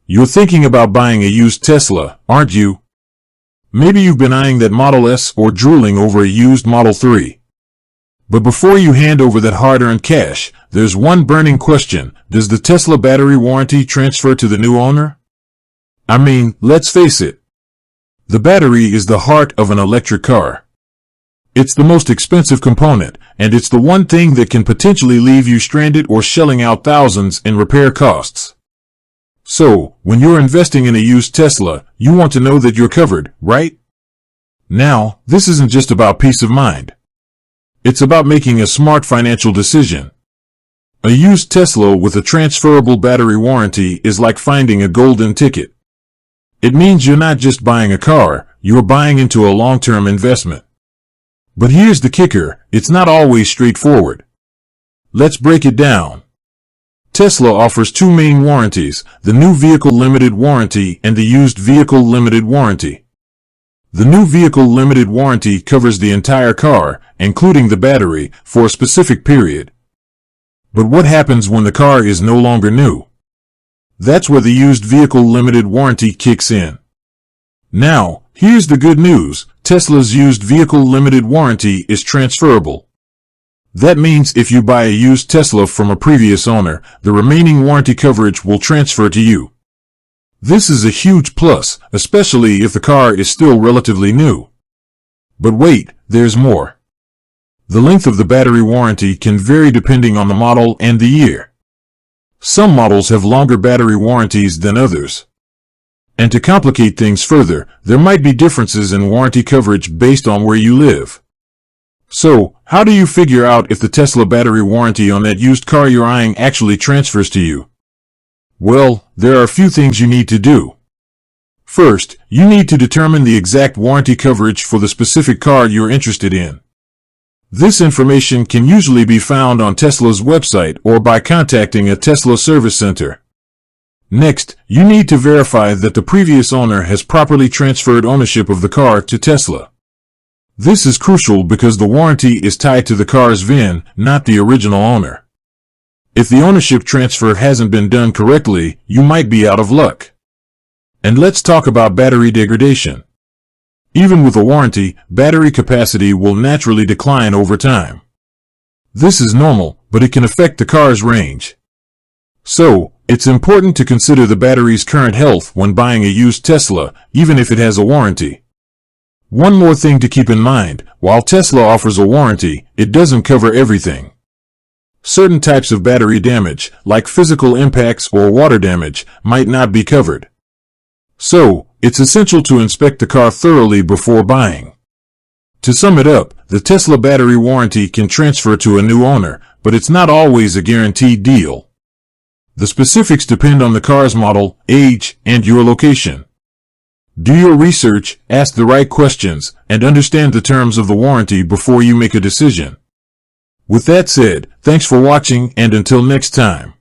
You're thinking about buying a used Tesla, aren't you? Maybe you've been eyeing that Model S or drooling over a used Model 3. But before you hand over that hard-earned cash, there's one burning question. Does the Tesla battery warranty transfer to the new owner? I mean, let's face it. The battery is the heart of an electric car. It's the most expensive component, and it's the one thing that can potentially leave you stranded or shelling out thousands in repair costs. So, when you're investing in a used Tesla, you want to know that you're covered, right? Now, this isn't just about peace of mind. It's about making a smart financial decision. A used Tesla with a transferable battery warranty is like finding a golden ticket. It means you're not just buying a car, you're buying into a long-term investment. But here's the kicker, it's not always straightforward. Let's break it down. Tesla offers two main warranties, the New Vehicle Limited Warranty and the Used Vehicle Limited Warranty. The New Vehicle Limited Warranty covers the entire car, including the battery, for a specific period. But what happens when the car is no longer new? That's where the Used Vehicle Limited Warranty kicks in. Now, here's the good news, Tesla's Used Vehicle Limited Warranty is transferable. That means if you buy a used Tesla from a previous owner, the remaining warranty coverage will transfer to you. This is a huge plus, especially if the car is still relatively new. But wait, there's more. The length of the battery warranty can vary depending on the model and the year. Some models have longer battery warranties than others. And to complicate things further, there might be differences in warranty coverage based on where you live. So, how do you figure out if the Tesla battery warranty on that used car you're eyeing actually transfers to you? Well, there are a few things you need to do. First, you need to determine the exact warranty coverage for the specific car you're interested in. This information can usually be found on Tesla's website or by contacting a Tesla service center. Next, you need to verify that the previous owner has properly transferred ownership of the car to Tesla. This is crucial because the warranty is tied to the car's VIN, not the original owner. If the ownership transfer hasn't been done correctly, you might be out of luck. And let's talk about battery degradation. Even with a warranty, battery capacity will naturally decline over time. This is normal, but it can affect the car's range. So, it's important to consider the battery's current health when buying a used Tesla, even if it has a warranty. One more thing to keep in mind, while Tesla offers a warranty, it doesn't cover everything. Certain types of battery damage, like physical impacts or water damage, might not be covered. So, it's essential to inspect the car thoroughly before buying. To sum it up, the Tesla battery warranty can transfer to a new owner, but it's not always a guaranteed deal. The specifics depend on the car's model, age, and your location. Do your research, ask the right questions, and understand the terms of the warranty before you make a decision. With that said, thanks for watching and until next time.